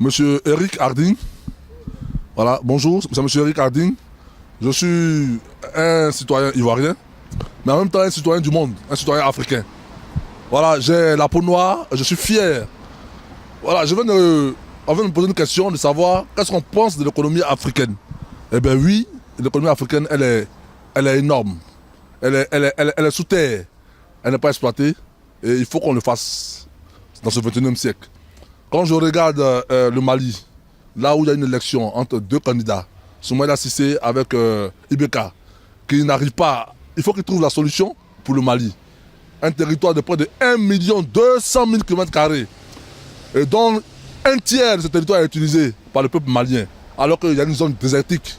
Monsieur Eric Harding. Voilà, bonjour, c'est Monsieur Eric Harding. Je suis un citoyen ivoirien, mais en même temps un citoyen du monde, un citoyen africain. Voilà, j'ai la peau noire, je suis fier. Voilà, on vient de me poser une question de savoir qu'est-ce qu'on pense de l'économie africaine. Eh bien oui, l'économie africaine, elle est énorme. Elle est sous terre. Elle n'est pas exploitée. Et il faut qu'on le fasse dans ce 21e siècle. Quand je regarde le Mali, là où il y a une élection entre deux candidats, Soumaïla Cissé avec Ibeka, qui n'arrive pas, il faut qu'il trouve la solution pour le Mali. Un territoire de près de 1 200 000 km², et dont un tiers de ce territoire est utilisé par le peuple malien, alors qu'il y a une zone désertique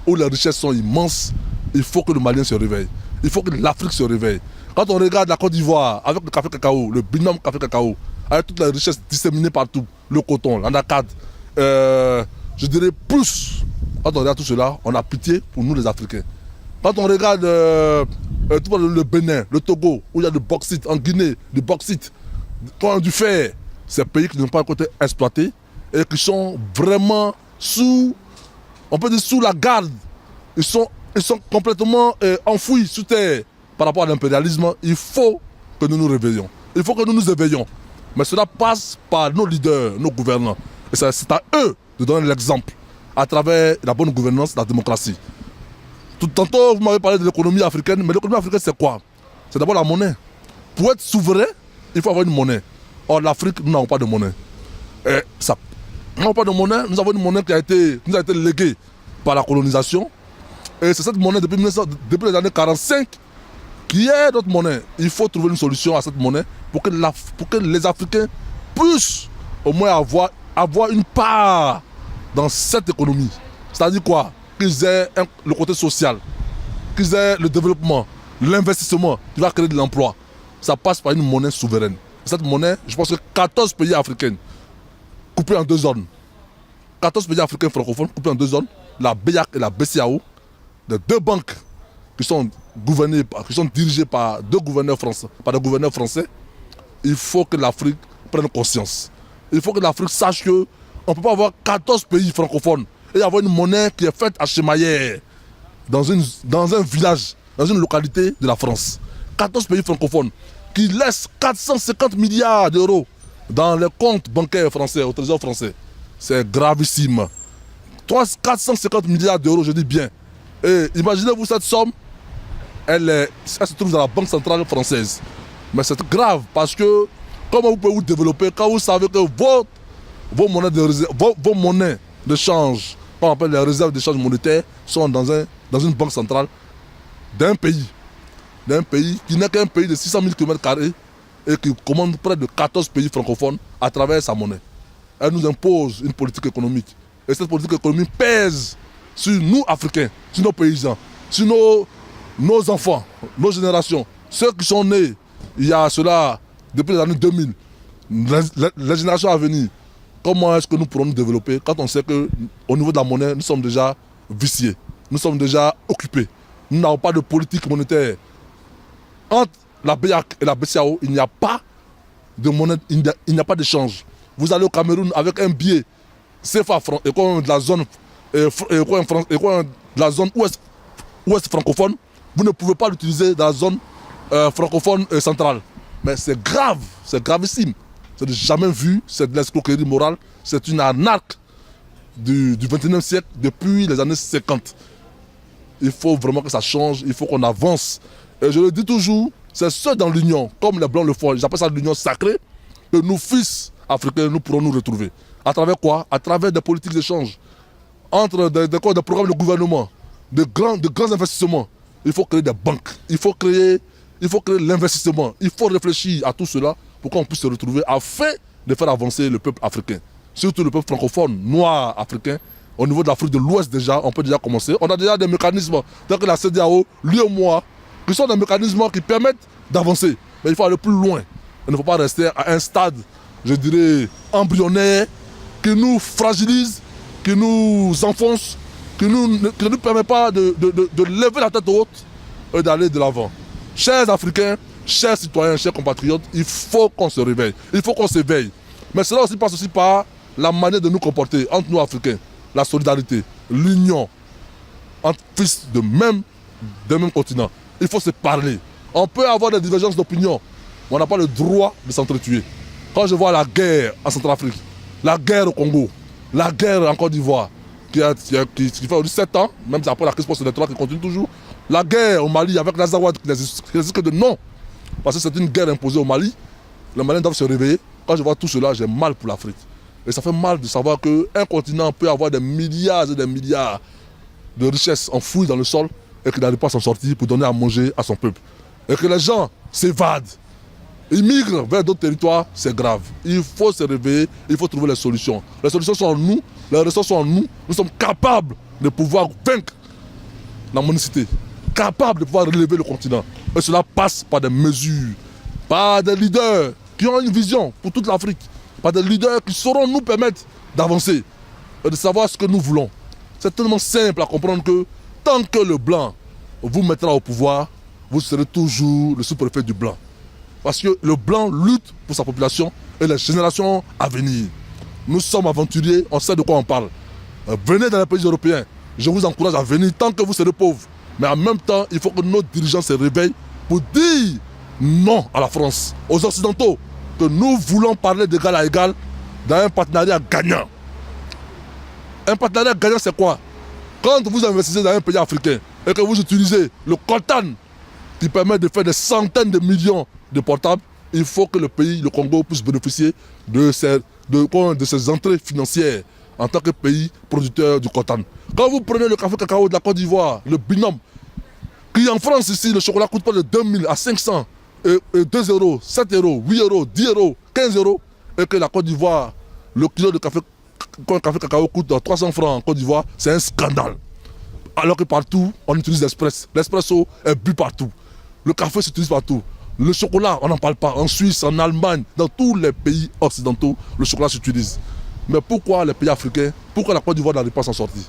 où les richesses sont immenses. Il faut que le Malien se réveille. Il faut que l'Afrique se réveille. Quand on regarde la Côte d'Ivoire avec le café cacao, le binôme café cacao, avec toutes les richesses disséminées partout, le coton, l'anacade, je dirais plus. Quand on regarde tout cela, on a pitié pour nous les Africains. Quand on regarde le Bénin, le Togo, où il y a du bauxite, en Guinée, du bauxite, du fer, ces pays qui n'ont pas encore été exploités et qui sont vraiment sous la garde. Ils sont complètement enfouis sous terre par rapport à l'impérialisme. Il faut que nous nous réveillons. Il faut que nous nous éveillons. Mais cela passe par nos leaders, nos gouvernants. Et c'est à eux de donner l'exemple à travers la bonne gouvernance, la démocratie. Tantôt, vous m'avez parlé de l'économie africaine, mais l'économie africaine, c'est quoi? C'est d'abord la monnaie. Pour être souverain, il faut avoir une monnaie. Or, l'Afrique, nous n'avons pas de monnaie. Nous n'avons pas de monnaie, nous avons une monnaie qui nous a été léguée par la colonisation. Et c'est cette monnaie depuis les années 45 qui est notre monnaie. Il faut trouver une solution à cette monnaie pour que les Africains puissent au moins avoir une part dans cette économie. C'est-à-dire quoi? Qu'ils aient le côté social, qu'ils aient le développement, l'investissement qui va créer de l'emploi. Ça passe par une monnaie souveraine. Cette monnaie, je pense que 14 pays africains coupés en deux zones. 14 pays africains francophones coupés en deux zones, la BEAC et la BCAO, de deux banques qui sont dirigées par deux gouverneurs français, il faut que l'Afrique prenne conscience. Il faut que l'Afrique sache qu'on ne peut pas avoir 14 pays francophones et avoir une monnaie qui est faite à Chemaillère, dans un village, dans une localité de la France. 14 pays francophones qui laissent 450 milliards d'euros dans les comptes bancaires français, au trésor français. C'est gravissime. 450 milliards d'euros, je dis bien. Et imaginez-vous cette somme, elle se trouve dans la Banque centrale française. Mais c'est grave parce que comment vous pouvez vous développer quand vous savez que vos monnaies de change, qu'on appelle les réserves d'échange monétaire, sont dans une banque centrale d'un pays qui n'est qu'un pays de 600 000 km² et qui commande près de 14 pays francophones à travers sa monnaie. Elle nous impose une politique économique. Et cette politique économique pèse sur nous, Africains, sur nos paysans, sur nos enfants, nos générations, ceux qui sont nés il y a cela depuis les années 2000, les générations à venir. Comment est-ce que nous pourrons nous développer quand on sait qu'au niveau de la monnaie, nous sommes déjà viciés, nous sommes déjà occupés. Nous n'avons pas de politique monétaire. Entre la BEAC et la BCAO, il n'y a pas de monnaie, il n'y a pas d'échange. Vous allez au Cameroun avec un billet CFA franc et quoi de la zone ouest francophone, vous ne pouvez pas l'utiliser dans la zone francophone centrale. Mais c'est grave, c'est gravissime. C'est jamais vu, c'est de l'escroquerie morale, c'est une arnaque du 21e siècle depuis les années 50. Il faut vraiment que ça change, il faut qu'on avance. Et je le dis toujours, c'est ceux dans l'union, comme les Blancs le font, j'appelle ça l'union sacrée, que nous, fils africains, nous pourrons nous retrouver. À travers quoi? À travers des politiques d'échange, entre des programmes de gouvernement, de grands investissements. Il faut créer des banques, il faut créer l'investissement, il faut réfléchir à tout cela pour qu'on puisse se retrouver afin de faire avancer le peuple africain. Surtout le peuple francophone, noir africain. Au niveau de l'Afrique de l'Ouest déjà, on peut déjà commencer. On a déjà des mécanismes tels que la CEDEAO, l'UEMOA, qui sont des mécanismes qui permettent d'avancer. Mais il faut aller plus loin. Il ne faut pas rester à un stade, je dirais, embryonnaire, qui nous fragilise, qui nous enfonce, qui ne nous permet pas de lever la tête haute et d'aller de l'avant. Chers Africains, chers citoyens, chers compatriotes, il faut qu'on se réveille, il faut qu'on s'éveille. Mais cela aussi passe aussi par la manière de nous comporter entre nous Africains, la solidarité, l'union, entre fils de même continent. Il faut se parler. On peut avoir des divergences d'opinion, mais on n'a pas le droit de s'entretuer. Quand je vois la guerre en Centrafrique, la guerre au Congo, la guerre en Côte d'Ivoire, qui fait aujourd'hui 7 ans, même après la crise post-électorale qui continue toujours, la guerre au Mali avec l'Azawad qui n'existe que de nom, parce que c'est une guerre imposée au Mali, les Maliens doivent se réveiller. Quand je vois tout cela, j'ai mal pour l'Afrique. Et ça fait mal de savoir qu'un continent peut avoir des milliards et des milliards de richesses enfouies dans le sol et qu'il n'arrive pas à s'en sortir pour donner à manger à son peuple. Et que les gens s'évadent, ils migrent vers d'autres territoires, c'est grave. Il faut se réveiller, il faut trouver les solutions. Les solutions sont en nous, les ressources sont en nous. Nous sommes capables de pouvoir vaincre la monicité, capables de pouvoir relever le continent. Et cela passe par des mesures, par des leaders qui ont une vision pour toute l'Afrique, par des leaders qui sauront nous permettre d'avancer et de savoir ce que nous voulons. C'est tellement simple à comprendre que tant que le blanc vous mettra au pouvoir, vous serez toujours le sous-préfet du blanc. Parce que le blanc lutte pour sa population et les générations à venir. Nous sommes aventuriers, on sait de quoi on parle. Venez dans les pays européens, je vous encourage à venir tant que vous serez pauvres. Mais en même temps, il faut que nos dirigeants se réveillent pour dire non à la France, aux Occidentaux, que nous voulons parler d'égal à égal dans un partenariat gagnant. Un partenariat gagnant, c'est quoi? Quand vous investissez dans un pays africain et que vous utilisez le coltan qui permet de faire des centaines de millions de portables, il faut que le pays, le Congo, puisse bénéficier de ses entrées financières en tant que pays producteur du coltan. Quand vous prenez le café cacao de la Côte d'Ivoire, le binôme, qui en France ici, le chocolat coûte pas de 2000 à 500, et 2 euros, 7 euros, 8 euros, 10 euros, 15 euros, et que la Côte d'Ivoire, le kilo de café, quand le café cacao coûte 300 francs en Côte d'Ivoire, c'est un scandale. Alors que partout, on utilise l'espresso. L'espresso est bu partout. Le café s'utilise partout. Le chocolat, on n'en parle pas. En Suisse, en Allemagne, dans tous les pays occidentaux, le chocolat s'utilise. Mais pourquoi les pays africains, pourquoi la Côte d'Ivoire n'arrive pas à s'en sortir?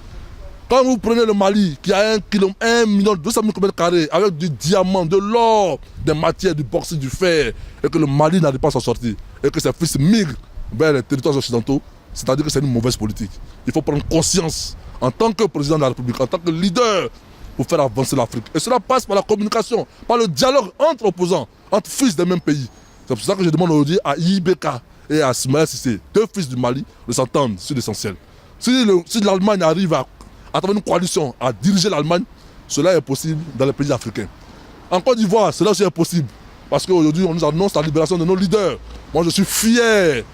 Quand vous prenez le Mali, qui a 1 million 200 000 km2, avec du diamant, de l'or, des matières, du bauxite, du fer, et que le Mali n'arrive pas à s'en sortir, et que ses fils migrent vers les territoires occidentaux, c'est-à-dire que c'est une mauvaise politique. Il faut prendre conscience, en tant que président de la République, en tant que leader, pour faire avancer l'Afrique. Et cela passe par la communication, par le dialogue entre opposants, entre fils des mêmes pays. C'est pour ça que je demande aujourd'hui à Ibeka et à Ismaël Cissé, 2 fils du Mali, de s'entendre sur l'essentiel. Si l'Allemagne arrive à travers une coalition à diriger l'Allemagne, cela est possible dans les pays africains. En Côte d'Ivoire, cela aussi est possible. Parce qu'aujourd'hui, on nous annonce la libération de nos leaders. Moi, je suis fier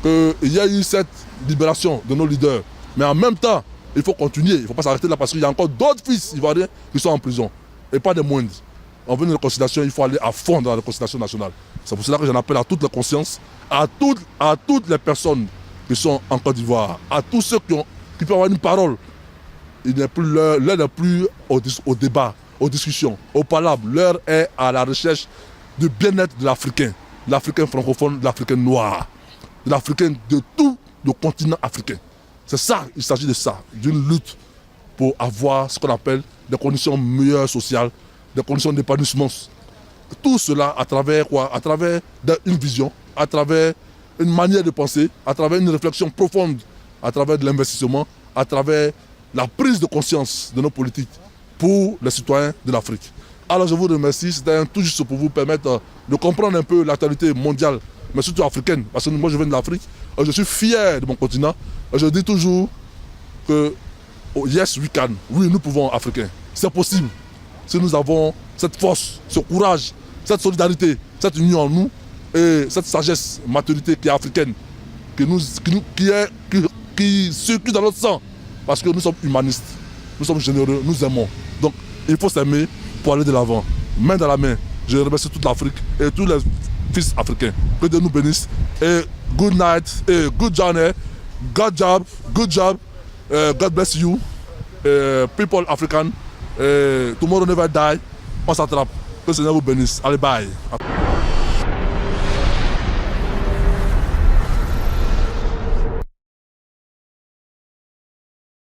qu'il y a eu cette libération de nos leaders. Mais en même temps, il faut continuer. Il ne faut pas s'arrêter là parce qu'il y a encore d'autres fils ivoiriens qui sont en prison. Et pas des moindres. On veut une réconciliation, il faut aller à fond dans la réconciliation nationale. C'est pour cela que j'en appelle à toutes les consciences, à toutes les personnes qui sont en Côte d'Ivoire, à tous ceux qui peuvent avoir une parole. L'heure n'est plus au débat, aux discussions, aux palabres. L'heure est à la recherche du bien-être de l'Africain. De l'Africain francophone, de l'Africain noir, de l'Africain de tout le continent africain. C'est ça, il s'agit de ça, d'une lutte pour avoir ce qu'on appelle des conditions meilleures sociales, des conditions d'épanouissement. Tout cela à travers quoi? À travers une vision, à travers une manière de penser, à travers une réflexion profonde, à travers de l'investissement, à travers la prise de conscience de nos politiques pour les citoyens de l'Afrique. Alors je vous remercie, c'était tout juste pour vous permettre de comprendre un peu l'actualité mondiale, mais surtout africaine, parce que moi je viens de l'Afrique, je suis fier de mon continent, je dis toujours que oh, yes we can, oui nous pouvons Africains, c'est possible, si nous avons cette force, ce courage, cette solidarité, cette union en nous, et cette sagesse, maturité qui est africaine, qui circule dans notre sang, parce que nous sommes humanistes, nous sommes généreux, nous aimons. Donc il faut s'aimer pour aller de l'avant, main dans la main. Je remercie toute l'Afrique et tous les fils africains. Que Dieu nous bénisse. Et good night, et good journey, good job, God bless you, people African. Tomorrow never die, on s'attrape. Que le Seigneur vous bénisse. Allez, bye.